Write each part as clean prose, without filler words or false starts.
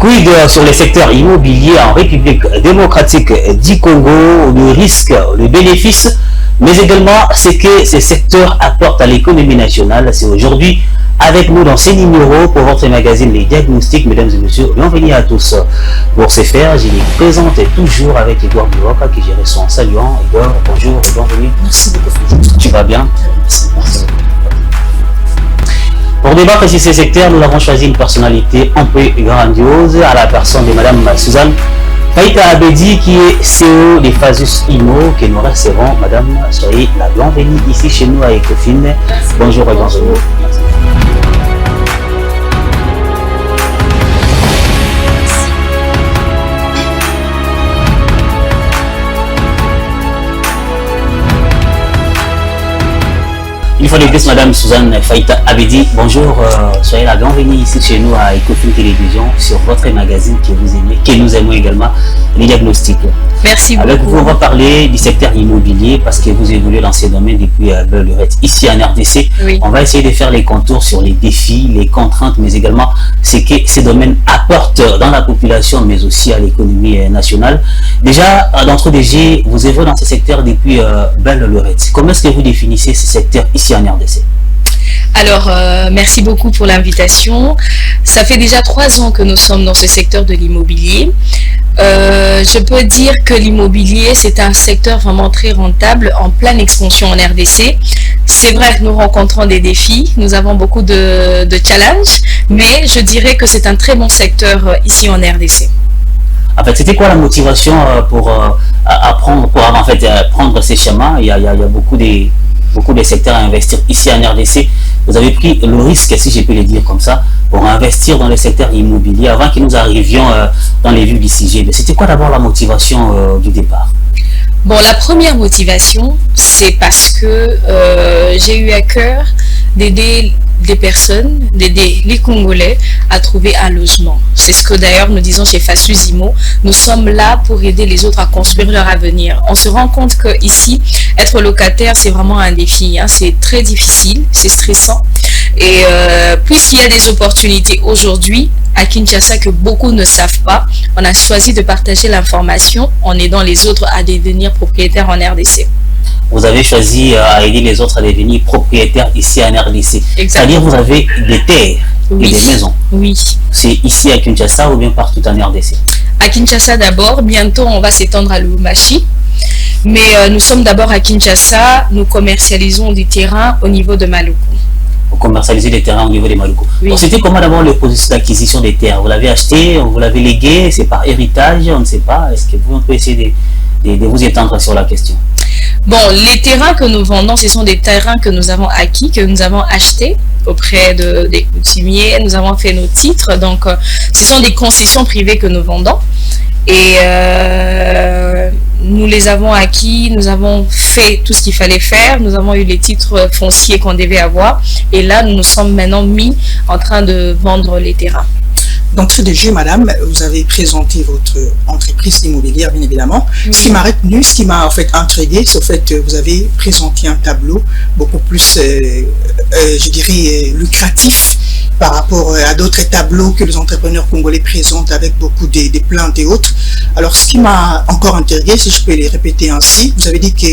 quid sur le secteur immobilier en République démocratique du Congo, le risque, le bénéfice, mais également ce que ce secteur apporte à l'économie nationale. C'est aujourd'hui avec nous dans ces numéros pour votre magazine Les Diagnostics. Mesdames et messieurs, bienvenue à tous. Pour ce faire, je les présente toujours avec Edouard Biwaka qui gère son saluant. Edouard, bonjour, bienvenue. Merci beaucoup. Tu vas bien? Merci. Pour débattre sur ces secteurs, nous avons choisi une personnalité un peu grandiose à la personne de Madame Suzanne Faïta Abedi qui est CEO de Phasus Imo que nous recevons. Madame, soyez la bienvenue ici chez nous à Ecofin. Bonjour et bienvenue. Une fois de plus, Madame Suzanne Faïta Abedi, bonjour, soyez la bienvenue ici chez nous à Ecofin Télévision sur votre magazine que vous aimez, que nous aimons également, Les Diagnostics. Merci beaucoup. Avec vous, on va parler du secteur immobilier parce que vous évoluez dans ces domaines depuis Beul-Lurette. Ici en RDC, oui. On va essayer de faire les contours sur les défis, les contraintes, mais également ce que ces domaines apportent dans la population, mais aussi à l'économie nationale. Déjà, d'entre DG, vous évoluez dans ce secteur depuis Beul-Lurette. Comment est-ce que vous définissez ce secteur ici en RDC? Alors, merci beaucoup pour l'invitation. Ça fait déjà 3 ans que nous sommes dans ce secteur de l'immobilier. Je peux dire que l'immobilier, c'est un secteur vraiment très rentable, en pleine expansion en RDC. C'est vrai que nous rencontrons des défis, nous avons beaucoup de challenges, mais je dirais que c'est un très bon secteur ici en RDC. En fait, c'était quoi la motivation pour apprendre, en fait, prendre ces chemins? Il y a beaucoup de secteurs à investir ici en RDC. Vous avez pris le risque, si je peux le dire comme ça, pour investir dans le secteur immobilier avant que nous arrivions dans les vues du sujet. C'était quoi d'abord la motivation du départ? Bon, la première motivation, c'est parce que j'ai eu à cœur d'aider des personnes, d'aider les Congolais à trouver un logement. C'est ce que d'ailleurs nous disons chez Phasus Imo. Nous sommes là pour aider les autres à construire leur avenir. On se rend compte que ici, être locataire, c'est vraiment un défi. Hein. C'est très difficile, c'est stressant. Et puisqu'il y a des opportunités aujourd'hui à Kinshasa que beaucoup ne savent pas, on a choisi de partager l'information en aidant les autres à devenir propriétaires en RDC. Vous avez choisi à aider les autres à devenir propriétaires ici en RDC. C'est-à-dire vous avez des terres et des maisons. Oui. C'est ici à Kinshasa ou bien partout en RDC? À Kinshasa d'abord, bientôt on va s'étendre à Lubumbashi. Mais nous sommes d'abord à Kinshasa, nous commercialisons du terrain au niveau de Maluku. Vous commercialisez des terrains au niveau de Maluku. Oui. C'était comment d'abord le processus d'acquisition des terres? Vous l'avez acheté, vous l'avez légué, c'est par héritage, on ne sait pas. Est-ce que vous pouvez essayer de vous étendre sur la question? Bon, les terrains que nous vendons, ce sont des terrains que nous avons acquis, que nous avons achetés auprès des coutumiers. Nous avons fait nos titres, donc ce sont des concessions privées que nous vendons. Et nous les avons acquis, nous avons fait tout ce qu'il fallait faire, nous avons eu les titres fonciers qu'on devait avoir. Et là, nous nous sommes maintenant mis en train de vendre les terrains. D'entrée de jeu, madame, vous avez présenté votre entreprise immobilière, bien évidemment. Oui. Ce qui m'a retenu, ce qui m'a en fait intrigué, c'est au fait que vous avez présenté un tableau beaucoup plus, je dirais, lucratif par rapport à d'autres tableaux que les entrepreneurs congolais présentent avec beaucoup de plaintes et autres. Alors, ce qui m'a encore intrigué, si je peux les répéter ainsi, vous avez dit que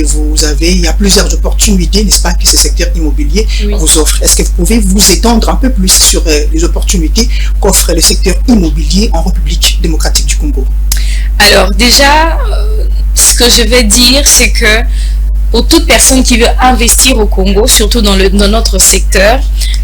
il y a plusieurs opportunités, n'est-ce pas, que ce secteur immobilier vous offre. Est-ce que vous pouvez vous étendre un peu plus sur les opportunités qu'offre le secteur immobilier en République démocratique du Congo? Alors déjà, ce que je vais dire, c'est que pour toute personne qui veut investir au Congo, surtout dans notre secteur,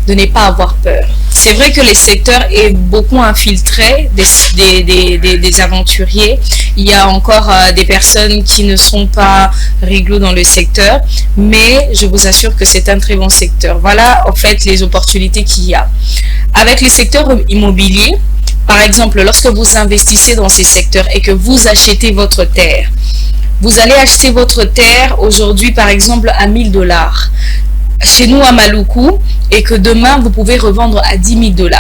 de ne pas avoir peur. C'est vrai que le secteur est beaucoup infiltré des aventuriers. Il y a encore des personnes qui ne sont pas réglo dans le secteur, mais je vous assure que c'est un très bon secteur. Voilà en fait les opportunités qu'il y a. Avec le secteur immobilier, par exemple, lorsque vous investissez dans ces secteurs et que vous achetez votre terre, vous allez acheter votre terre aujourd'hui, par exemple, à 1000 $. Chez nous, à Maluku, et que demain, vous pouvez revendre à 10 000 $.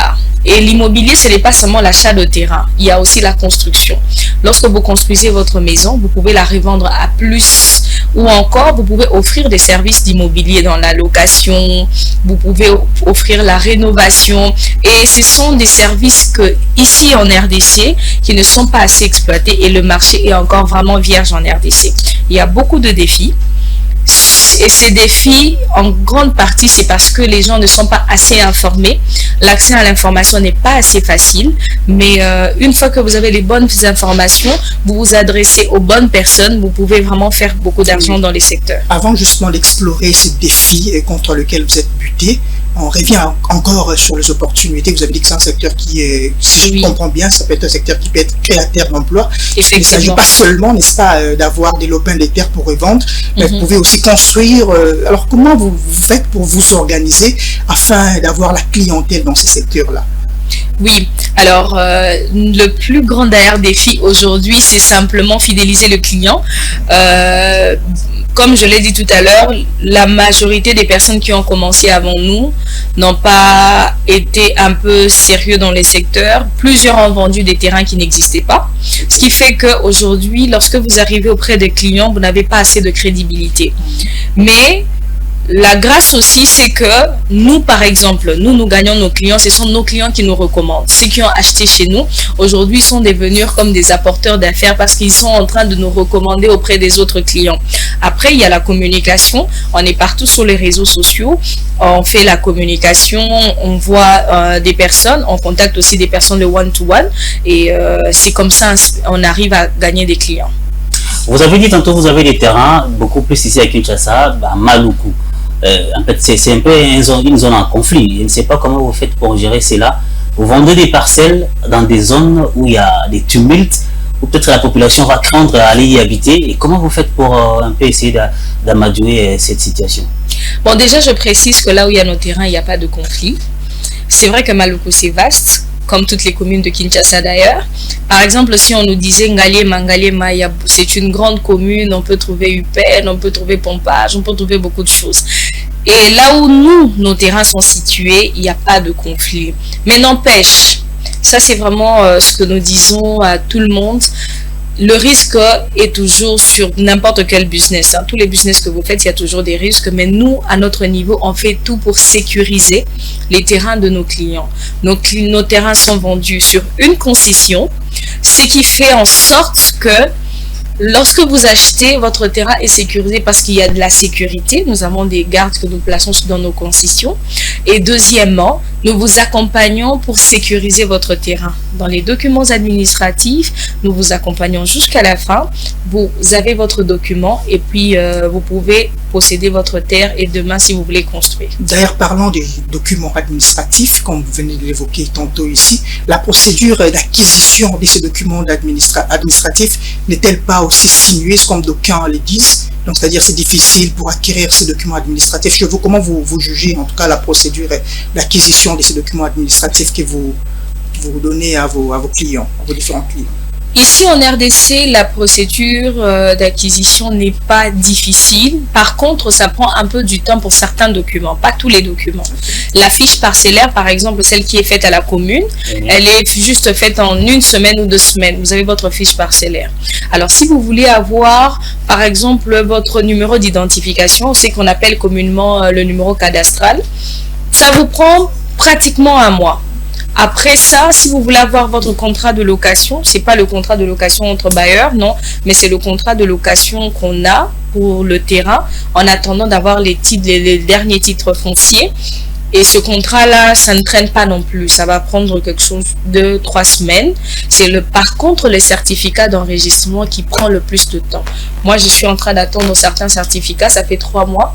Et l'immobilier, ce n'est pas seulement l'achat de terrain, il y a aussi la construction. Lorsque vous construisez votre maison, vous pouvez la revendre à plus ou encore vous pouvez offrir des services d'immobilier dans la location, vous pouvez offrir la rénovation, et ce sont des services que ici en RDC qui ne sont pas assez exploités, et le marché est encore vraiment vierge en RDC. Il y a beaucoup de défis. Et ces défis, en grande partie, c'est parce que les gens ne sont pas assez informés. L'accès à l'information n'est pas assez facile. Mais une fois que vous avez les bonnes informations, vous vous adressez aux bonnes personnes, vous pouvez vraiment faire beaucoup d'argent dans les secteurs. Avant justement d'explorer ces défis contre lesquels vous êtes buté, on revient encore sur les opportunités. Vous avez dit que c'est un secteur qui est, si je comprends bien, ça peut être un secteur qui peut être créateur d'emplois. Il ne s'agit pas seulement, n'est-ce pas, d'avoir des lopins de terre pour revendre, mais vous pouvez aussi construire. Alors, comment vous faites pour vous organiser afin d'avoir la clientèle dans ces secteurs-là? Oui, alors le plus grand d'ailleurs défi aujourd'hui, c'est simplement fidéliser le client. Comme je l'ai dit tout à l'heure, la majorité des personnes qui ont commencé avant nous n'ont pas été un peu sérieux dans les secteurs. Plusieurs ont vendu des terrains qui n'existaient pas. Ce qui fait qu'aujourd'hui, lorsque vous arrivez auprès des clients, vous n'avez pas assez de crédibilité. Mais la grâce aussi, c'est que nous, par exemple, nous gagnons nos clients. Ce sont nos clients qui nous recommandent. Ceux qui ont acheté chez nous, aujourd'hui, sont devenus comme des apporteurs d'affaires parce qu'ils sont en train de nous recommander auprès des autres clients. Après, il y a la communication. On est partout sur les réseaux sociaux. On fait la communication, on voit des personnes, on contacte aussi des personnes de one-to-one. Et c'est comme ça on arrive à gagner des clients. Vous avez dit tantôt, vous avez des terrains, beaucoup plus ici à Kinshasa, à Maluku. En fait, c'est un peu une zone en conflit. Je ne sais pas comment vous faites pour gérer cela. Vous vendez des parcelles dans des zones où il y a des tumultes, où peut-être la population va craindre à aller y habiter. Et comment vous faites pour un peu essayer d'amadouer cette situation? Bon, déjà, je précise que là où il y a nos terrains, il n'y a pas de conflit. C'est vrai que Maluku, c'est vaste, comme toutes les communes de Kinshasa d'ailleurs. Par exemple, si on nous disait Ngaliema, c'est une grande commune, on peut trouver UPN, on peut trouver pompage, on peut trouver beaucoup de choses. Et là où nos terrains sont situés, il n'y a pas de conflit. Mais n'empêche, ça c'est vraiment ce que nous disons à tout le monde. Le risque est toujours sur n'importe quel business. Tous les business que vous faites, il y a toujours des risques. Mais nous, à notre niveau, on fait tout pour sécuriser les terrains de nos clients. Nos terrains sont vendus sur une concession, ce qui fait en sorte que lorsque vous achetez, votre terrain est sécurisé parce qu'il y a de la sécurité. Nous avons des gardes que nous plaçons dans nos concessions. Et deuxièmement, nous vous accompagnons pour sécuriser votre terrain. Dans les documents administratifs, nous vous accompagnons jusqu'à la fin. Vous avez votre document et puis vous pouvez posséder votre terre et demain si vous voulez construire. D'ailleurs, parlons des documents administratifs, comme vous venez de l'évoquer tantôt ici. La procédure d'acquisition de ces documents administratifs n'est-elle pas aussi sinueuse comme d'aucuns le disent? Donc, c'est-à-dire c'est difficile pour acquérir ces documents administratifs. Comment vous jugez en tout cas la procédure d'acquisition de ces documents administratifs que vous donnez à vos clients, à vos différents clients? Ici en RDC, la procédure d'acquisition n'est pas difficile. Par contre, ça prend un peu du temps pour certains documents, pas tous les documents. La fiche parcellaire, par exemple, celle qui est faite à la commune, elle est juste faite en 1 semaine ou 2 semaines. Vous avez votre fiche parcellaire. Alors, si vous voulez avoir, par exemple, votre numéro d'identification, c'est qu'on appelle communément le numéro cadastral, ça vous prend pratiquement 1 mois. Après ça, si vous voulez avoir votre contrat de location, c'est pas le contrat de location entre bailleurs, non, mais c'est le contrat de location qu'on a pour le terrain en attendant d'avoir les derniers titres fonciers. Et ce contrat-là, ça ne traîne pas non plus. Ça va prendre quelque chose de 3 semaines. C'est par contre, le certificat d'enregistrement qui prend le plus de temps. Moi, je suis en train d'attendre certains certificats. Ça fait 3 mois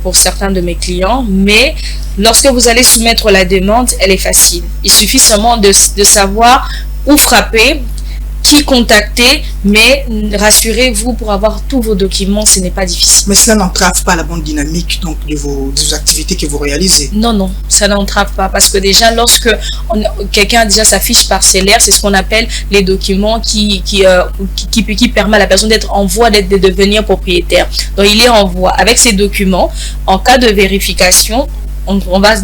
pour certains de mes clients. Mais lorsque vous allez soumettre la demande, elle est facile. Il suffit seulement de savoir où frapper, qui contacter, mais rassurez-vous, pour avoir tous vos documents, ce n'est pas difficile. Mais cela n'entrave pas la bonne dynamique donc, de vos activités que vous réalisez? Non, non, ça n'entrave pas, parce que déjà, lorsque quelqu'un a déjà sa fiche parcellaire, c'est ce qu'on appelle les documents qui permet à la personne d'être en voie de devenir propriétaire. Donc, il est en voie. Avec ces documents, en cas de vérification, on va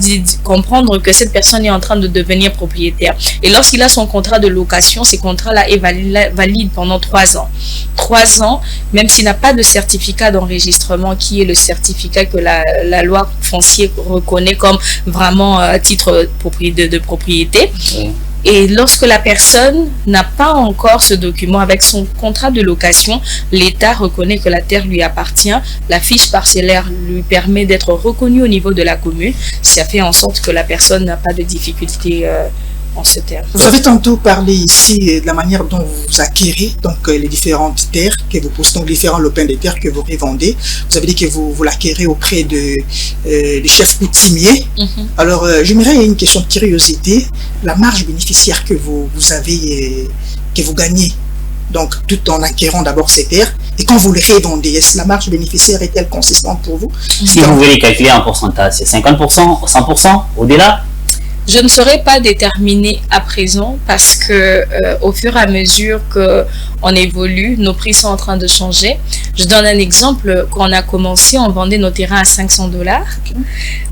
comprendre que cette personne est en train de devenir propriétaire. Et lorsqu'il a son contrat de location, ces contrats-là est valide pendant 3 ans. 3 ans, même s'il n'a pas de certificat d'enregistrement, qui est le certificat que la loi foncière reconnaît comme vraiment titre de propriété. Oui. Et lorsque la personne n'a pas encore ce document avec son contrat de location, l'État reconnaît que la terre lui appartient. La fiche parcellaire lui permet d'être reconnue au niveau de la commune. Ça fait en sorte que la personne n'a pas de difficulté en ce terme. Vous avez tantôt parlé ici de la manière dont vous acquérez donc les différentes terres que vous possédez, donc différents lopins de terres que vous revendez. Vous avez dit que vous l'acquérez auprès des chefs coutumiers. Alors, j'aimerais une question de curiosité. La marge bénéficiaire que vous avez, que vous gagnez, donc tout en acquérant d'abord ces terres, et quand vous les revendez, est-ce que la marge bénéficiaire est-elle consistante pour vous? Si vous voulez calculer en pourcentage, c'est 50%, 100%, au-delà? Je ne saurais pas déterminer à présent parce que au fur et à mesure qu'on évolue, nos prix sont en train de changer. Je donne un exemple. Quand on a commencé, on vendait nos terrains à $500.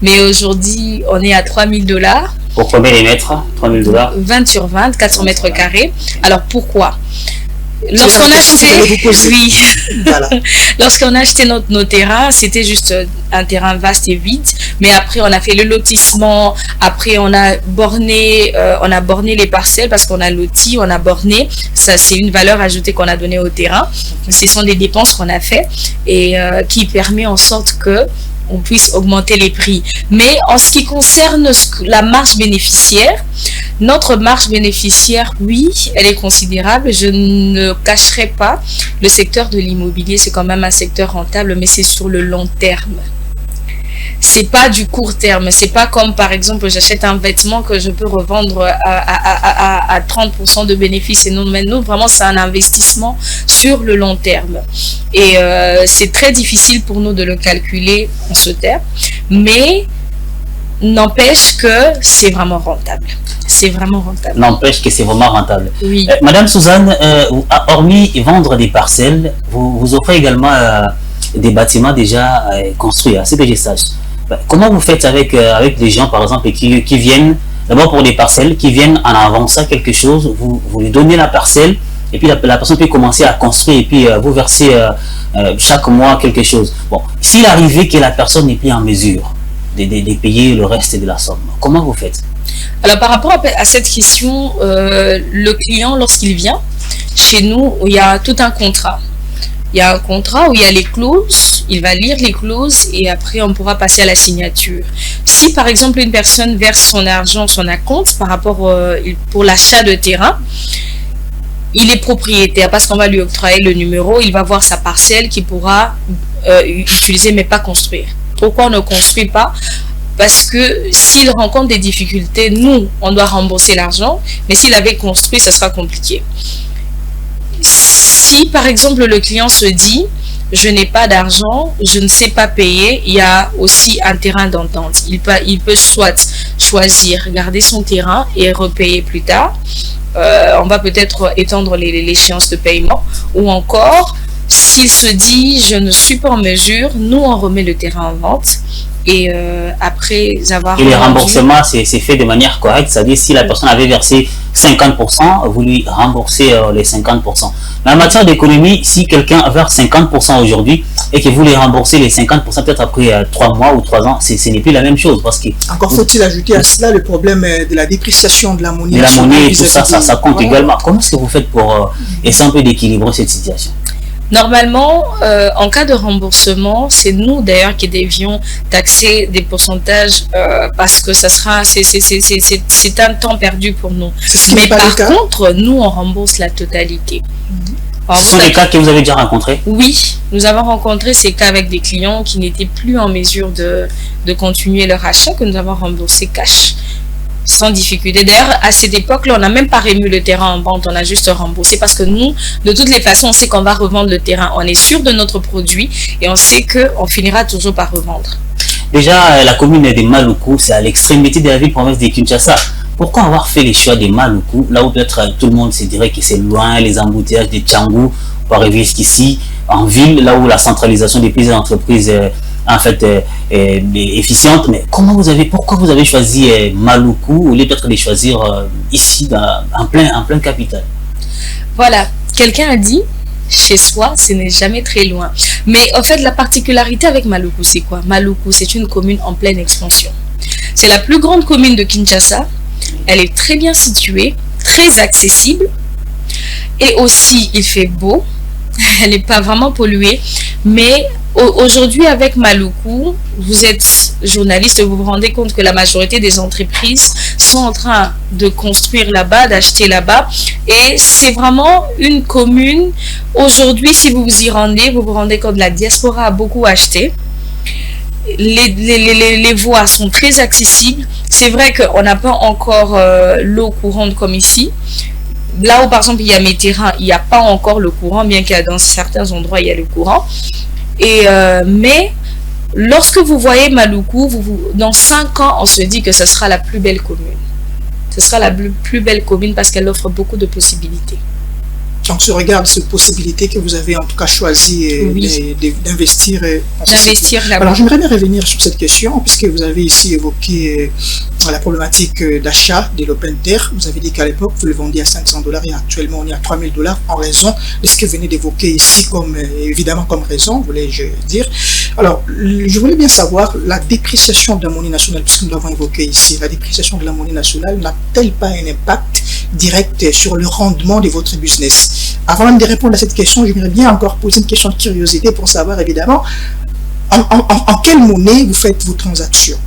Mais aujourd'hui, on est à $3000. Pour combien les mètres? $3000? 20 sur 20, 400 mètres carrés. Alors pourquoi? Lorsqu'on a acheté, oui. Voilà. Lorsqu'on a acheté nos terrains, c'était juste un terrain vaste et vide. Mais après, on a fait le lotissement. Après, on a borné les parcelles parce qu'on a loti, on a borné. Ça, c'est une valeur ajoutée qu'on a donnée au terrain. Ce sont des dépenses qu'on a fait et qui permet en sorte que on puisse augmenter les prix. Mais en ce qui concerne la marge bénéficiaire, notre marge bénéficiaire, oui, elle est considérable. Je ne cacherai pas, le secteur de l'immobilier, c'est quand même un secteur rentable, mais c'est sur le long terme. C'est pas du court terme. C'est pas comme, par exemple, j'achète un vêtement que je peux revendre à 30% de bénéfices. Et non, mais nous, vraiment, c'est un investissement sur le long terme. Et c'est très difficile pour nous de le calculer en ce terme. Mais n'empêche que c'est vraiment rentable. C'est vraiment rentable. N'empêche que c'est vraiment rentable. Oui. Madame Suzanne, hormis vendre des parcelles, vous offrez également des bâtiments déjà construits, c'est que je sache. Comment vous faites avec des gens, par exemple, qui viennent, d'abord pour des parcelles, qui viennent en avançant quelque chose, vous lui donnez la parcelle, et puis la personne peut commencer à construire, et puis vous versez chaque mois quelque chose. Bon, s'il arrivait que la personne n'est plus en mesure de payer le reste de la somme, comment vous faites? Alors, par rapport à cette question, le client, lorsqu'il vient, chez nous, il y a tout un contrat. Il y a un contrat où il y a les clauses, il va lire les clauses et après on pourra passer à la signature. Si par exemple une personne verse son argent, son acompte par rapport pour l'achat de terrain, il est propriétaire parce qu'on va lui octroyer le numéro, il va voir sa parcelle qu'il pourra utiliser mais pas construire. Pourquoi on ne construit pas? Parce que s'il rencontre des difficultés, nous, on doit rembourser l'argent, mais s'il avait construit, ça sera compliqué. Si par exemple le client se dit je n'ai pas d'argent, je ne sais pas payer, il y a aussi un terrain d'entente. Il peut soit choisir garder son terrain et repayer plus tard. On va peut-être étendre l'échéance de paiement, ou encore s'il se dit je ne suis pas en mesure, nous on remet le terrain en vente. Et après avoir... Et les remboursements, c'est fait de manière correcte, c'est-à-dire si la personne avait versé 50%, vous lui remboursez les 50%. Mais en matière d'économie, si quelqu'un verse 50% aujourd'hui et que vous lui remboursez les 50% peut-être après 3 mois ou 3 ans, ce n'est plus la même chose. Parce que encore faut-il ajouter à cela le problème de la dépréciation de la monnaie. De la monnaie et tout ça, ça compte également. Comment est-ce que vous faites pour essayer un peu d'équilibrer cette situation? Normalement, en cas de remboursement, c'est nous d'ailleurs qui devions taxer des pourcentages parce que ça sera, c'est un temps perdu pour nous. Mais par contre, nous on rembourse la totalité. Ce sont des cas que vous avez déjà rencontrés? Oui, nous avons rencontré ces cas avec des clients qui n'étaient plus en mesure de continuer leur achat, que nous avons remboursé cash. Sans difficulté. D'ailleurs, à cette époque-là, on n'a même pas remis le terrain en vente, on a juste remboursé parce que nous, de toutes les façons, on sait qu'on va revendre le terrain. On est sûr de notre produit et on sait qu'on finira toujours par revendre. Déjà, la commune de Maluku, c'est à l'extrémité de la ville-province de Kinshasa. Pourquoi avoir fait les choix de Maluku, là où peut-être tout le monde se dirait que c'est loin, les embouteillages de Tchangou, pour arriver jusqu'ici, en ville, là où la centralisation des petites entreprises en fait efficiente. Mais pourquoi vous avez choisi Maluku au lieu peut-être de choisir ici en plein capital? Voilà, quelqu'un a dit, chez soi, ce n'est jamais très loin. Mais en fait, la particularité avec Maluku, c'est quoi? Maluku, c'est une commune en pleine expansion. C'est la plus grande commune de Kinshasa. Elle est très bien située, très accessible. Et aussi, il fait beau. Elle n'est pas vraiment polluée. Mais aujourd'hui, avec Maluku, vous êtes journaliste, vous vous rendez compte que la majorité des entreprises sont en train de construire là-bas, d'acheter là-bas. Et c'est vraiment une commune. Aujourd'hui, si vous vous y rendez, vous vous rendez compte que la diaspora a beaucoup acheté. Les voies sont très accessibles. C'est vrai qu'on n'a pas encore l'eau courante comme ici. Là où, par exemple, il y a mes terrains, il n'y a pas encore le courant, bien qu'il y a dans certains endroits, il y a le courant. Mais lorsque vous voyez Maluku, dans 5 ans, on se dit que ce sera la plus belle commune. Ce sera la plus belle commune parce qu'elle offre beaucoup de possibilités. Donc, ce regard, cette possibilité que vous avez en tout cas choisi d'investir. D'investir là-bas. Alors, j'aimerais bien revenir sur cette question, puisque vous avez ici évoqué la problématique d'achat de l'open terre. Vous avez dit qu'à l'époque, vous le vendiez à $500 et actuellement, on est à $3000 en raison de ce que vous venez d'évoquer ici, évidemment comme raison, voulais-je dire. Alors, je voulais bien savoir, la dépréciation de la monnaie nationale, puisque nous l'avons évoqué ici, la dépréciation de la monnaie nationale n'a-t-elle pas un impact direct sur le rendement de votre business? Avant même de répondre à cette question, j'aimerais bien encore poser une question de curiosité pour savoir évidemment en quelle monnaie vous faites vos transactions.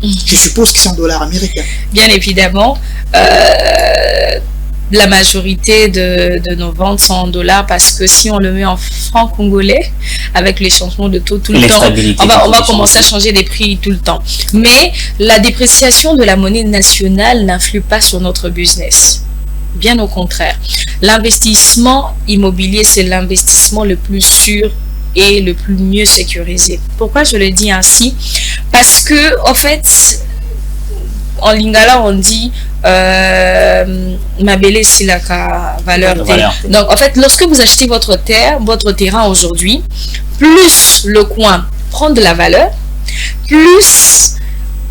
Je suppose que c'est en dollars américains. Bien évidemment, la majorité de nos ventes sont en dollars parce que si on le met en francs congolais, avec les changements de taux tout le temps, on va commencer à changer les prix tout le temps. Mais la dépréciation de la monnaie nationale n'influe pas sur notre business. Bien au contraire. L'investissement immobilier, c'est l'investissement le plus sûr et le plus mieux sécurisé. Pourquoi je le dis ainsi? Parce que, en fait, en lingala, on dit mabele silaka valeur T. Donc, en fait, lorsque vous achetez votre terrain aujourd'hui, plus le coin prend de la valeur, plus,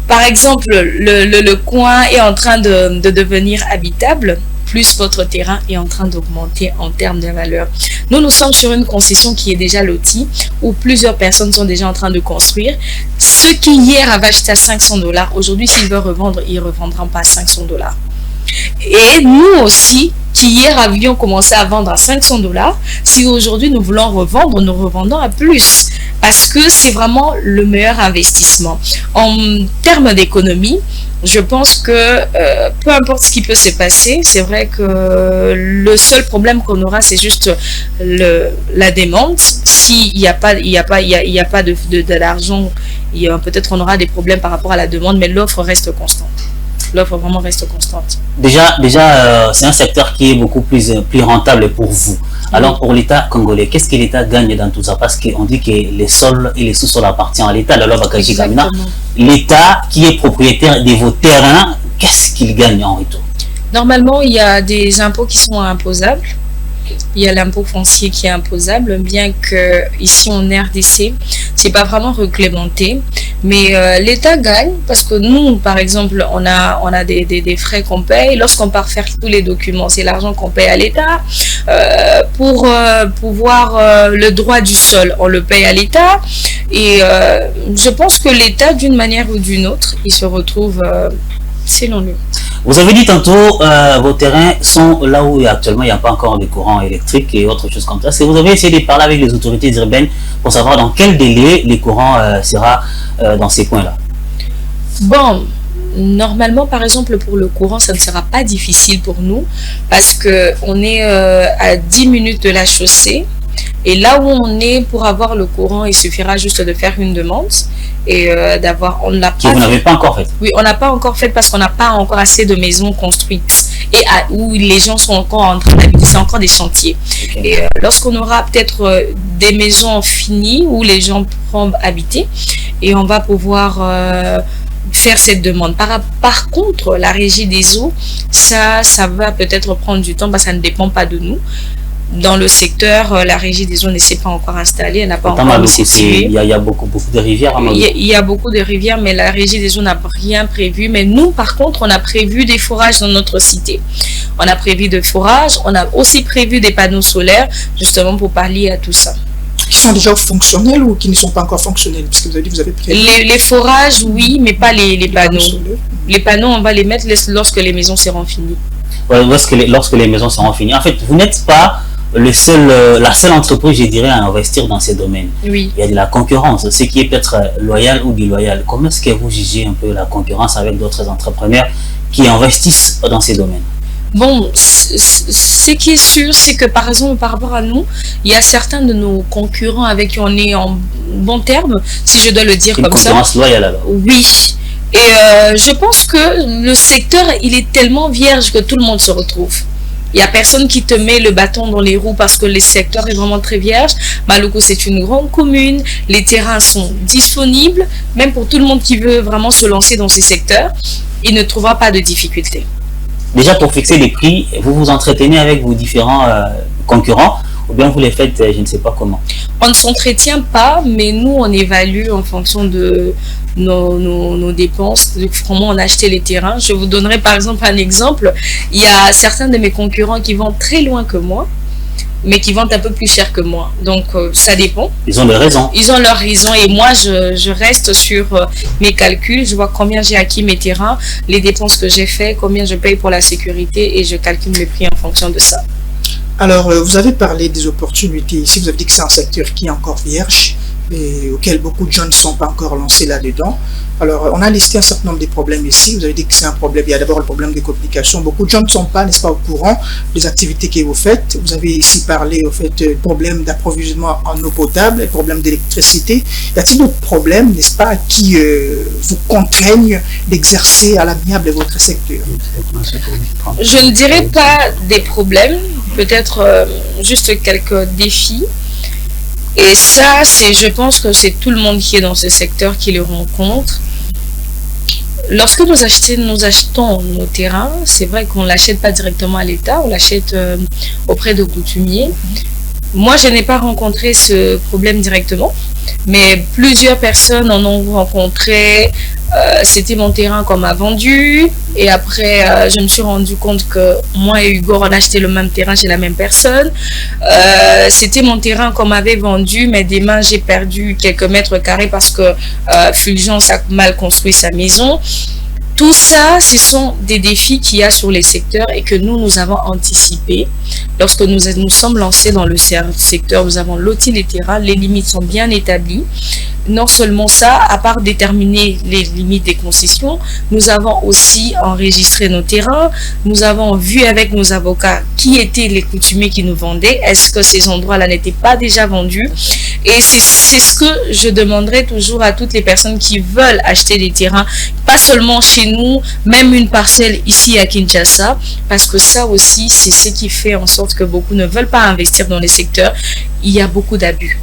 par exemple, le coin est en train de devenir habitable, plus votre terrain est en train d'augmenter en termes de valeur. Nous sommes sur une concession qui est déjà lotie, où plusieurs personnes sont déjà en train de construire. Ceux qui hier avaient acheté à $500, aujourd'hui, s'ils veulent revendre, ils ne revendront pas à $500. Et nous aussi, qui hier avions commencé à vendre à $500, si aujourd'hui nous voulons revendre, nous revendons à plus. Parce que c'est vraiment le meilleur investissement. En termes d'économie, je pense que peu importe ce qui peut se passer, c'est vrai que le seul problème qu'on aura, c'est juste la demande. S'il n'y a pas de l'argent, peut-être on aura des problèmes par rapport à la demande, mais l'offre reste constante. L'offre vraiment reste constante. Déjà c'est un secteur qui est beaucoup plus rentable pour vous. Alors pour l'État congolais, qu'est-ce que l'État gagne dans tout ça? Parce qu'on dit que les sols et les sous-sols appartiennent à l'État. L'État qui est propriétaire de vos terrains, qu'est-ce qu'il gagne en retour? Normalement, il y a des impôts qui sont imposables. Il y a l'impôt foncier qui est imposable, bien que ici en RDC, c'est pas vraiment réglementé. Mais l'État gagne parce que nous, par exemple, on a des frais qu'on paye. Lorsqu'on part faire tous les documents, c'est l'argent qu'on paye à l'État. Pour pouvoir le droit du sol, on le paye à l'État. Et je pense que l'État, d'une manière ou d'une autre, il se retrouve selon lui. Vous avez dit tantôt, vos terrains sont là où actuellement il n'y a pas encore de courant électrique et autre chose comme ça. Est-ce que vous avez essayé de parler avec les autorités urbaines pour savoir dans quel délai les courants sera dans ces coins-là? Bon, normalement, par exemple, pour le courant, ça ne sera pas difficile pour nous parce qu'on est à 10 minutes de la chaussée. Et là où on est, pour avoir le courant, il suffira juste de faire une demande et d'avoir... Vous n'avez pas encore fait? Oui, on n'a pas encore fait parce qu'on n'a pas encore assez de maisons construites et où les gens sont encore en train d'habiter, c'est encore des chantiers. Okay. Et lorsqu'on aura peut-être des maisons finies où les gens pourront habiter et on va pouvoir... faire cette demande. Par contre, la régie des eaux, ça va peut-être prendre du temps parce que ça ne dépend pas de nous. Dans le secteur, la régie des eaux ne s'est pas encore installée, elle n'a pas encore initié. Il y a beaucoup de rivières à Maluku. Il y a beaucoup de rivières, mais la régie des eaux n'a rien prévu. Mais nous, par contre, on a prévu des forages dans notre cité. On a prévu des forages, on a aussi prévu des panneaux solaires, justement pour pallier à tout ça. Qui sont déjà fonctionnels ou qui ne sont pas encore fonctionnels? Parce que vous avez dit que vous avez prévu. Les forages, oui, mais pas les panneaux. Les panneaux, on va les mettre lorsque les maisons seront finies. Ouais, lorsque les maisons seront finies. En fait, vous n'êtes pas la seule entreprise, je dirais, à investir dans ces domaines. Oui. Il y a de la concurrence, ce qui est peut-être loyal ou déloyal. Comment est-ce que vous jugez un peu la concurrence avec d'autres entrepreneurs qui investissent dans ces domaines? Bon, ce qui est sûr, c'est que par exemple, par rapport à nous, il y a certains de nos concurrents avec qui on est en bon terme, si je dois le dire comme ça. Une concurrence loyale alors? Oui. Et je pense que le secteur, il est tellement vierge que tout le monde se retrouve. Il n'y a personne qui te met le bâton dans les roues parce que le secteur est vraiment très vierge. Maluku, c'est une grande commune. Les terrains sont disponibles. Même pour tout le monde qui veut vraiment se lancer dans ces secteurs, il ne trouvera pas de difficultés. Déjà, pour fixer les prix, vous vous entretenez avec vos différents concurrents ou bien vous les faites, je ne sais pas comment? On ne s'entretient pas, mais nous, on évalue en fonction de nos dépenses, de comment on a acheté les terrains. Je vous donnerai par exemple un exemple. Il y a certains de mes concurrents qui vendent très loin que moi, mais qui vendent un peu plus cher que moi. Donc, ça dépend. Ils ont leurs raisons. Ils ont leurs raisons. Et moi, je reste sur mes calculs. Je vois combien j'ai acquis mes terrains, les dépenses que j'ai fait, combien je paye pour la sécurité et je calcule mes prix en fonction de ça. Alors, vous avez parlé des opportunités ici. Vous avez dit que c'est un secteur qui est encore vierge et auquel beaucoup de gens ne sont pas encore lancés là-dedans. Alors, on a listé un certain nombre de problèmes ici. Vous avez dit que c'est un problème. Il y a d'abord le problème des communications. Beaucoup de gens ne sont pas, n'est-ce pas, au courant des activités que vous faites. Vous avez ici parlé, au fait, problème d'approvisionnement en eau potable, problème d'électricité. Y a-t-il d'autres problèmes, n'est-ce pas, qui vous contraignent d'exercer à l'amiable votre secteur? Je ne dirais pas des problèmes, peut-être juste quelques défis. Et ça, je pense que c'est tout le monde qui est dans ce secteur qui le rencontre. Lorsque nous achetons nos terrains, c'est vrai qu'on ne l'achète pas directement à l'État, on l'achète auprès de coutumiers. Moi, je n'ai pas rencontré ce problème directement, mais plusieurs personnes en ont rencontré. C'était mon terrain qu'on m'a vendu. Et après, je me suis rendu compte que moi et Hugo, on a acheté le même terrain chez la même personne. C'était mon terrain qu'on m'avait vendu, mais demain, j'ai perdu quelques mètres carrés parce que Fulgence a mal construit sa maison. Tout ça, ce sont des défis qu'il y a sur les secteurs et que nous avons anticipé. Lorsque nous sommes lancés dans le secteur, nous avons loti les terrains, les limites sont bien établies. Non seulement ça, à part déterminer les limites des concessions, nous avons aussi enregistré nos terrains, nous avons vu avec nos avocats qui étaient les coutumiers qui nous vendaient, est-ce que ces endroits-là n'étaient pas déjà vendus? Et c'est ce que je demanderai toujours à toutes les personnes qui veulent acheter des terrains, pas seulement chez nous, même une parcelle ici à Kinshasa, parce que ça aussi, c'est ce qui fait en sorte que beaucoup ne veulent pas investir dans les secteurs. Il y a beaucoup d'abus.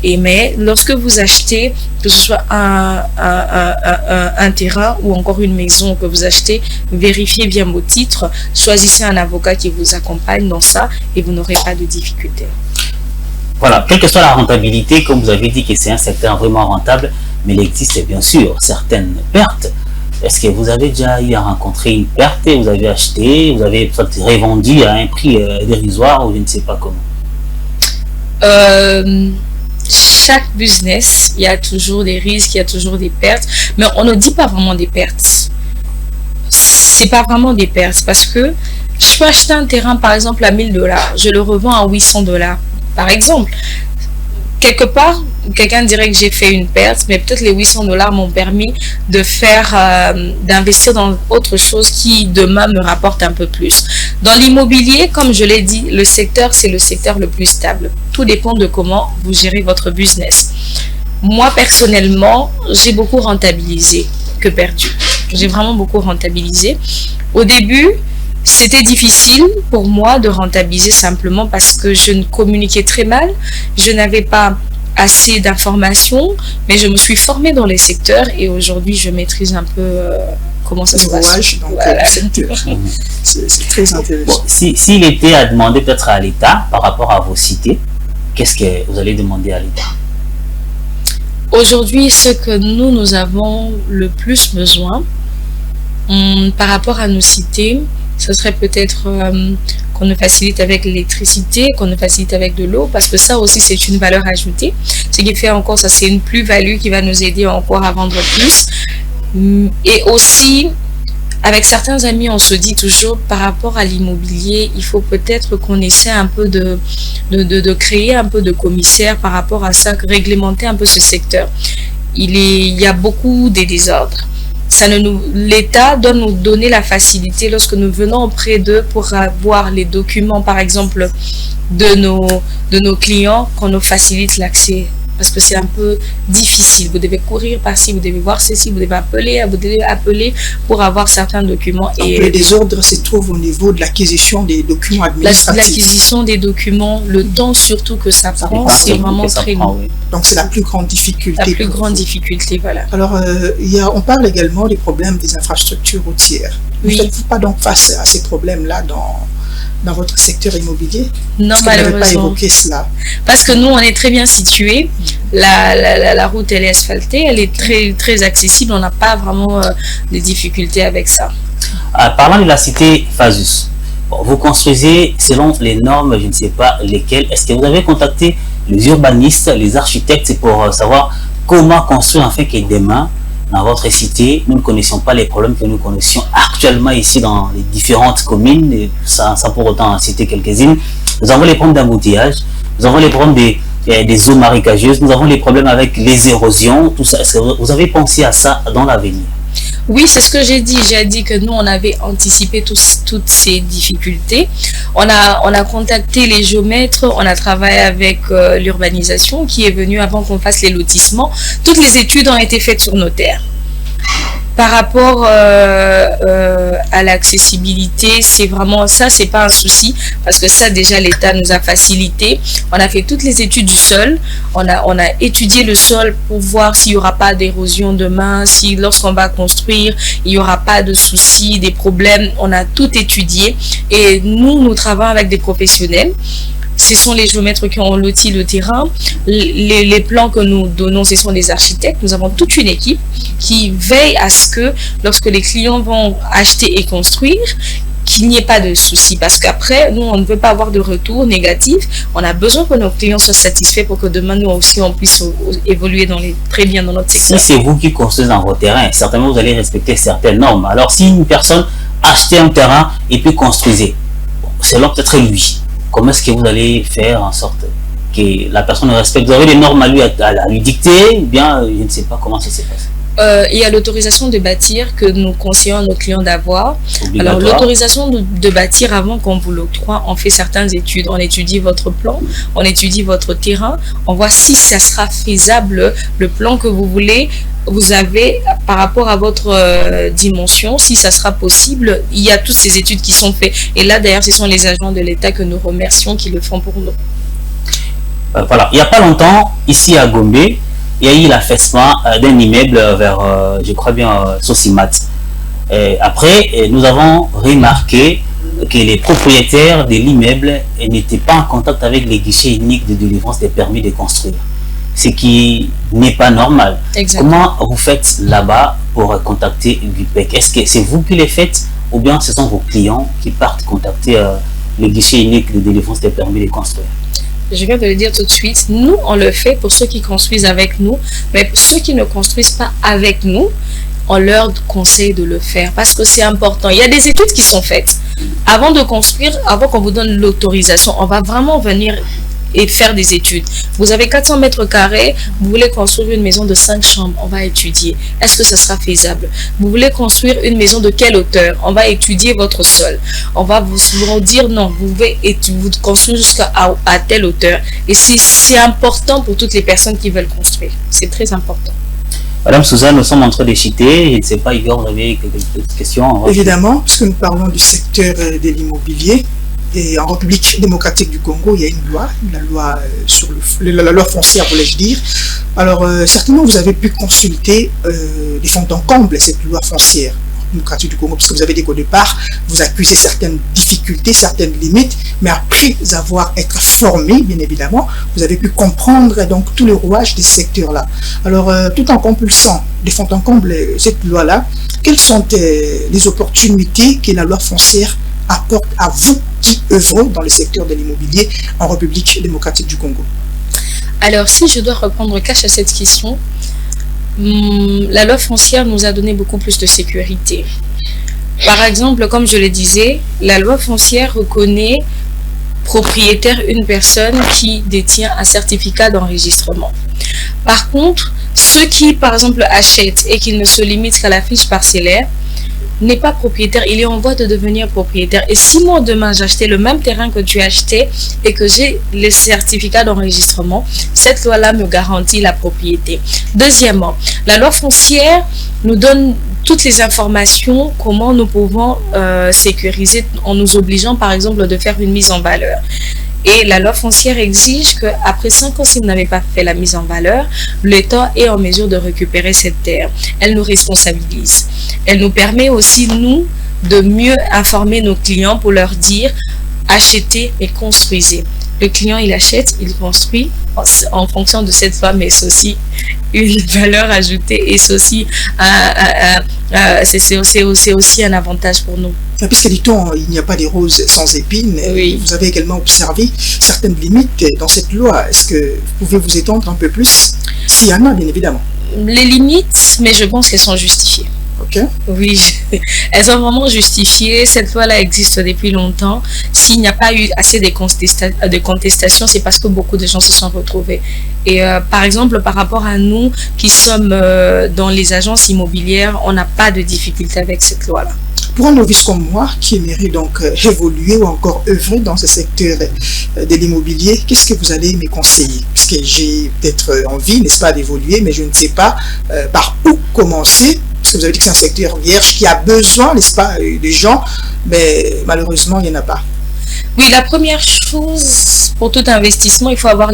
Mais lorsque vous achetez, que ce soit un terrain ou encore une maison que vous achetez, vérifiez bien vos titres, choisissez un avocat qui vous accompagne dans ça et vous n'aurez pas de difficultés. Voilà, quelle que soit la rentabilité, comme vous avez dit que c'est un secteur vraiment rentable, mais il existe bien sûr certaines pertes. Est-ce que vous avez déjà eu à rencontrer une perte et vous avez acheté, vous avez revendu à un prix dérisoire ou je ne sais pas comment? Chaque business, il y a toujours des risques, il y a toujours des pertes, mais on ne dit pas vraiment des pertes. C'est pas vraiment des pertes parce que je peux acheter un terrain par exemple à 1000 $, je le revends à 800 $. Par exemple, quelque part, quelqu'un dirait que j'ai fait une perte, mais peut-être les 800 $ m'ont permis de d'investir dans autre chose qui demain me rapporte un peu plus. Dans l'immobilier, comme je l'ai dit, le secteur, c'est le secteur le plus stable. Tout dépend de comment vous gérez votre business. Moi, personnellement, j'ai beaucoup rentabilisé que perdu. J'ai vraiment beaucoup rentabilisé. Au début, c'était difficile pour moi de rentabiliser simplement parce que je ne communiquais très mal. Je n'avais pas assez d'informations, mais je me suis formée dans les secteurs et aujourd'hui, je maîtrise un peu comment ça se passe. Donc, Voilà. du secteur. C'est très intéressant. Bon, s'il était à demander peut-être à l'État par rapport à vos cités, qu'est-ce que vous allez demander à l'État? Aujourd'hui, ce que nous avons le plus besoin par rapport à nos cités, ce serait peut-être qu'on nous facilite avec l'électricité, qu'on nous facilite avec de l'eau, parce que ça aussi c'est une valeur ajoutée. Ce qui fait encore ça, c'est une plus-value qui va nous aider encore à vendre plus. Et aussi, avec certains amis, on se dit toujours par rapport à l'immobilier, il faut peut-être qu'on essaie un peu de créer un peu de commissaires par rapport à ça, réglementer un peu ce secteur. Il y a beaucoup de désordres. L'État doit nous donner la facilité lorsque nous venons auprès d'eux pour avoir les documents, par exemple, de nos clients, qu'on nous facilite l'accès. Parce que c'est un peu difficile. Vous devez courir par-ci, vous devez voir ceci, vous devez appeler pour avoir certains documents. Et le désordre se trouve au niveau de l'acquisition des documents administratifs. L'acquisition des documents, le temps surtout que ça prend, c'est vraiment très long. Oui. Donc c'est la plus grande difficulté. La plus grande difficulté, voilà. Alors, on parle également des problèmes des infrastructures routières. Oui. Ne faites-vous pas donc face à ces problèmes-là dans votre secteur immobilier? Non, malheureusement. Vous n'avez pas évoqué cela. Parce que nous, on est très bien situés. La route, elle est asphaltée, elle est très, très accessible. On n'a pas vraiment de difficultés avec ça. Parlant de la cité Phasus, bon, vous construisez selon les normes, je ne sais pas lesquelles. Est-ce que vous avez contacté les urbanistes, les architectes pour savoir comment construire afin que demain, dans votre cité, nous ne connaissions pas les problèmes que nous connaissions actuellement ici dans les différentes communes, et sans pour autant en citer quelques-unes. Nous avons les problèmes d'embouteillage, nous avons les problèmes des eaux marécageuses, nous avons les problèmes avec les érosions, tout ça. Vous avez pensé à ça dans l'avenir? Oui, c'est ce que j'ai dit. J'ai dit que nous, on avait anticipé toutes ces difficultés. On a contacté les géomètres, on a travaillé avec l'urbanisation qui est venue avant qu'on fasse les lotissements. Toutes les études ont été faites sur nos terres. Par rapport à l'accessibilité, c'est vraiment ça, c'est pas un souci parce que ça déjà l'État nous a facilité. On a fait toutes les études du sol, on a étudié le sol pour voir s'il n'y aura pas d'érosion demain, si lorsqu'on va construire, il n'y aura pas de soucis, des problèmes. On a tout étudié et nous travaillons avec des professionnels. Ce sont les géomètres qui ont loti le terrain. Les plans que nous donnons, ce sont des architectes. Nous avons toute une équipe qui veille à ce que lorsque les clients vont acheter et construire, qu'il n'y ait pas de soucis. Parce qu'après, nous, on ne veut pas avoir de retour négatif. On a besoin que nos clients soient satisfaits pour que demain, nous aussi, on puisse évoluer très bien dans notre secteur. Si c'est vous qui construisez dans votre terrain, certainement, vous allez respecter certaines normes. Alors, si une personne achetait un terrain et puis construisait, selon peut-être lui, comment est-ce que vous allez faire en sorte que la personne respecte? Vous avez des normes à lui dicter, ou bien je ne sais pas comment ça se passe. Il y a l'autorisation de bâtir que nous conseillons à nos clients d'avoir. Alors l'autorisation de bâtir, avant qu'on vous l'octroie, on fait certaines études. On étudie votre plan, on étudie votre terrain, on voit si ça sera faisable, le plan que vous voulez. Vous avez par rapport à votre dimension, si ça sera possible, il y a toutes ces études qui sont faites. Et là d'ailleurs, ce sont les agents de l'État que nous remercions qui le font pour nous. Voilà, il n'y a pas longtemps, ici à Gombe, il y a eu l'affaissement d'un immeuble vers, je crois bien, Sosimat. Après, nous avons remarqué que les propriétaires de l'immeuble n'étaient pas en contact avec les guichets uniques de délivrance des permis de construire. Ce qui n'est pas normal. Exactement. Comment vous faites là-bas pour contacter l'UPEC? Est-ce que c'est vous qui les faites ou bien ce sont vos clients qui partent contacter le guichet unique de délivrance des permis de construire? Je viens de le dire tout de suite, nous on le fait pour ceux qui construisent avec nous, mais pour ceux qui ne construisent pas avec nous, on leur conseille de le faire parce que c'est important. Il y a des études qui sont faites. Avant de construire, avant qu'on vous donne l'autorisation, on va vraiment venir et faire des études. Vous avez 400 mètres carrés, vous voulez construire une maison de 5 chambres, on va étudier. Est-ce que ça sera faisable? Vous voulez construire une maison de quelle hauteur? On va étudier votre sol. On va vous dire non, vous pouvez vous construire jusqu'à telle hauteur. Et c'est important pour toutes les personnes qui veulent construire. C'est très important. Madame Suzanne, nous sommes en train de citer. Je ne sais pas, Igor, vous avez quelques questions? Évidemment, puisque nous parlons du secteur de l'immobilier. Et en République démocratique du Congo, il y a une loi, la loi foncière, voulais-je dire. Alors, certainement, vous avez pu consulter les fonds d'encombre, cette loi foncière. démocratique du Congo, parce que vous avez dit qu'au départ, vous accusez certaines difficultés, certaines limites, mais après être formé, bien évidemment, vous avez pu comprendre donc tout le rouage des secteurs-là. Alors, tout en compulsant de fond en comble cette loi-là, quelles sont les opportunités que la loi foncière apporte à vous qui œuvrez dans le secteur de l'immobilier en République démocratique du Congo? Alors, si je dois reprendre cash à cette question, la loi foncière nous a donné beaucoup plus de sécurité. Par exemple, comme je le disais, la loi foncière reconnaît propriétaire une personne qui détient un certificat d'enregistrement. Par contre, ceux qui, par exemple, achètent et qui ne se limitent qu'à la fiche parcellaire, n'est pas propriétaire, il est en voie de devenir propriétaire. Et si moi demain j'achetais le même terrain que tu as acheté et que j'ai les certificats d'enregistrement, cette loi-là me garantit la propriété. Deuxièmement, la loi foncière nous donne toutes les informations, comment nous pouvons sécuriser en nous obligeant par exemple de faire une mise en valeur. Et la loi foncière exige qu'après 5 ans, si vous n'avez pas fait la mise en valeur, l'État est en mesure de récupérer cette terre. Elle nous responsabilise. Elle nous permet aussi, nous, de mieux informer nos clients pour leur dire achetez et construisez. Le client, il achète, il construit en fonction de cette loi, mais c'est aussi une valeur ajoutée et c'est aussi un avantage pour nous. Puisque dit-on, il n'y a pas de roses sans épines, oui. Vous avez également observé certaines limites dans cette loi. Est-ce que vous pouvez vous étendre un peu plus? S'il y en a, bien évidemment. Les limites, mais je pense qu'elles sont justifiées. Ok. Oui, elles sont vraiment justifiées. Cette loi-là existe depuis longtemps. S'il n'y a pas eu assez de contestations, c'est parce que beaucoup de gens se sont retrouvés. Et par exemple, par rapport à nous qui sommes dans les agences immobilières, on n'a pas de difficulté avec cette loi-là. Pour un novice comme moi, qui aimerait donc évoluer ou encore œuvrer dans ce secteur de l'immobilier, qu'est-ce que vous allez me conseiller? Puisque j'ai peut-être envie, n'est-ce pas, d'évoluer, mais je ne sais pas par où commencer. Parce que vous avez dit que c'est un secteur vierge qui a besoin, n'est-ce pas, de gens, mais malheureusement, il n'y en a pas. Oui, la première chose, pour tout investissement, il faut avoir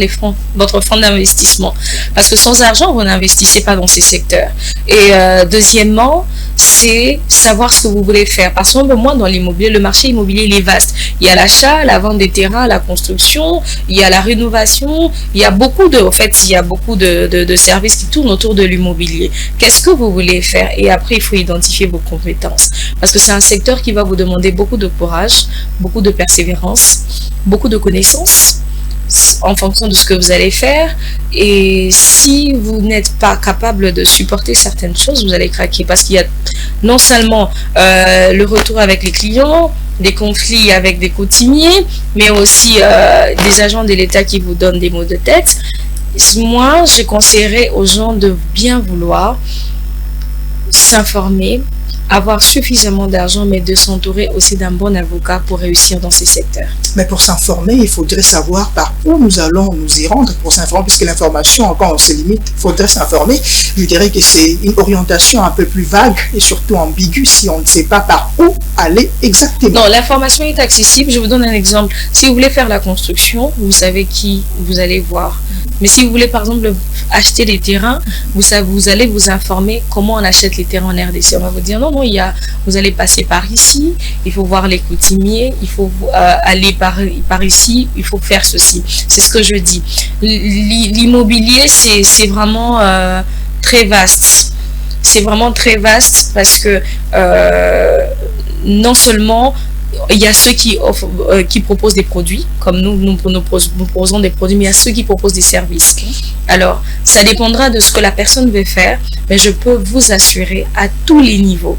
votre fonds d'investissement. Parce que sans argent, vous n'investissez pas dans ces secteurs. Et deuxièmement, c'est savoir ce que vous voulez faire. Parce que moi, dans l'immobilier, le marché immobilier, il est vaste. Il y a l'achat, la vente des terrains, la construction, il y a la rénovation, il y a beaucoup de services qui tournent autour de l'immobilier. Qu'est-ce que vous voulez faire? Et après, il faut identifier vos compétences. Parce que c'est un secteur qui va vous demander beaucoup de courage, beaucoup de persévérance, beaucoup de connaissances en fonction de ce que vous allez faire. Et si vous n'êtes pas capable de supporter certaines choses, vous allez craquer, parce qu'il y a non seulement le retour avec les clients, des conflits avec des coutumiers, mais aussi des agents de l'État qui vous donnent des maux de tête. Moi, je conseillerais aux gens de bien vouloir s'informer, avoir suffisamment d'argent, mais de s'entourer aussi d'un bon avocat pour réussir dans ces secteurs. Mais pour s'informer, il faudrait savoir par où nous allons nous y rendre pour s'informer, puisque l'information, quand on se limite, il faudrait s'informer. Je dirais que c'est une orientation un peu plus vague et surtout ambiguë si on ne sait pas par où aller exactement. Non, l'information est accessible. Je vous donne un exemple. Si vous voulez faire la construction, vous savez qui vous allez voir. Mais si vous voulez, par exemple, acheter des terrains, vous allez vous informer comment on achète les terrains en RDC. On va vous dire, non, vous allez passer par ici, il faut voir les coutumiers, il faut aller par ici, il faut faire ceci. C'est ce que je dis. L'immobilier, c'est vraiment très vaste. C'est vraiment très vaste parce que non seulement il y a ceux qui proposent des produits, comme nous proposons des produits, mais il y a ceux qui proposent des services. Alors, ça dépendra de ce que la personne veut faire, mais je peux vous assurer à tous les niveaux,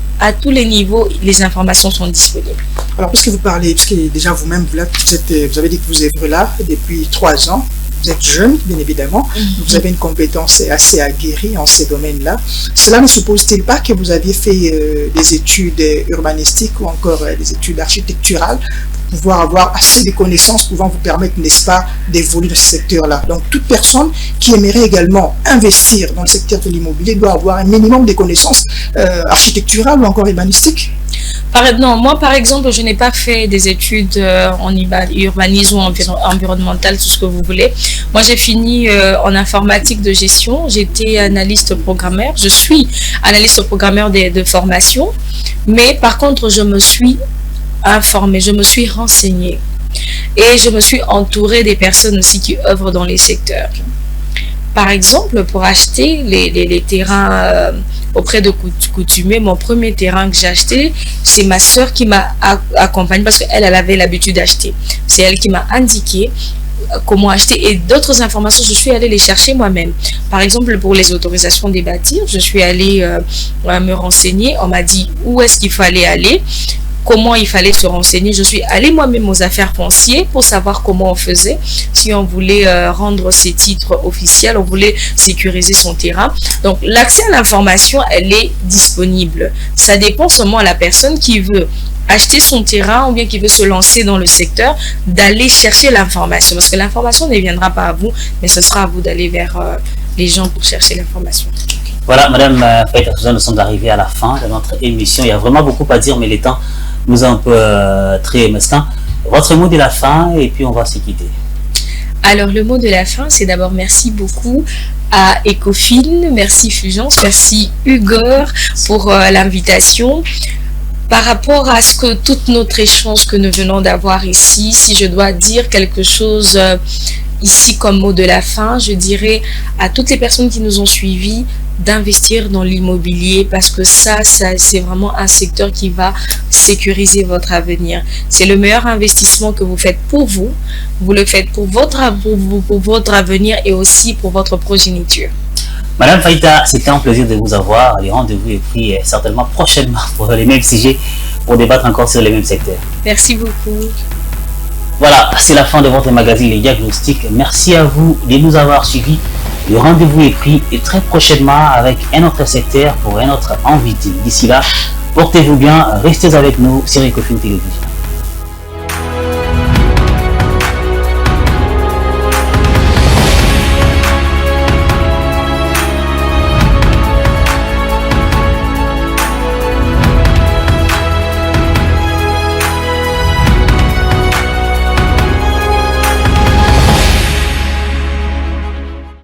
les informations sont disponibles. Alors, puisque vous parlez, puisque déjà vous-même, vous avez dit que vous êtes là depuis 3 ans, vous êtes jeune, bien évidemment, vous avez une compétence assez aguerrie en ces domaines-là. Cela ne suppose-t-il pas que vous aviez fait des études urbanistiques ou encore des études architecturales pour pouvoir avoir assez de connaissances pouvant vous permettre, n'est-ce pas, d'évoluer dans ce secteur-là? Donc, toute personne qui aimerait également investir dans le secteur de l'immobilier doit avoir un minimum de connaissances architecturales ou encore urbanistiques. Non, moi par exemple, je n'ai pas fait des études en urbanisme ou environnemental, tout ce que vous voulez. Moi j'ai fini en informatique de gestion, j'étais analyste programmeur, je suis analyste programmeur de formation, mais par contre je me suis informée, je me suis renseignée et je me suis entourée des personnes aussi qui œuvrent dans les secteurs. Par exemple, pour acheter les terrains auprès de coutumiers, mon premier terrain que j'ai acheté, c'est ma soeur qui m'a accompagnée parce qu'elle avait l'habitude d'acheter. C'est elle qui m'a indiqué comment acheter et d'autres informations, je suis allée les chercher moi-même. Par exemple, pour les autorisations des bâtir, je suis allée me renseigner. On m'a dit où est-ce qu'il fallait aller, comment il fallait se renseigner. Je suis allée moi-même aux affaires foncières pour savoir comment on faisait. Si on voulait rendre ses titres officiels, on voulait sécuriser son terrain. Donc, l'accès à l'information, elle est disponible. Ça dépend seulement à la personne qui veut acheter son terrain ou bien qui veut se lancer dans le secteur, d'aller chercher l'information. Parce que l'information ne viendra pas à vous, mais ce sera à vous d'aller vers les gens pour chercher l'information. Voilà, Madame Faïta Suzanne, nous sommes arrivés à la fin de notre émission. Il y a vraiment beaucoup à dire, mais les temps nous a un peu très mesquins. Votre mot de la fin et puis on va se quitter. Alors le mot de la fin, c'est d'abord merci beaucoup à Ecofin, merci Fulgence, merci Ugor pour l'invitation. Par rapport à ce que toute notre échange que nous venons d'avoir ici, si je dois dire quelque chose ici comme mot de la fin, je dirais à toutes les personnes qui nous ont suivis d'investir dans l'immobilier parce que ça c'est vraiment un secteur qui va sécuriser votre avenir. C'est le meilleur investissement que vous faites pour vous. Vous le faites pour votre avenir et aussi pour votre progéniture. Madame Faïta, c'était un plaisir de vous avoir. Les rendez-vous est pris certainement prochainement pour les mêmes sujets, pour débattre encore sur les mêmes secteurs. Merci beaucoup. Voilà, c'est la fin de votre magazine Les Diagnostics. Merci à vous de nous avoir suivis. Le rendez-vous est pris et très prochainement avec un autre secteur pour un autre invité. D'ici là, portez-vous bien, restez avec nous sur Ecofin Télévision.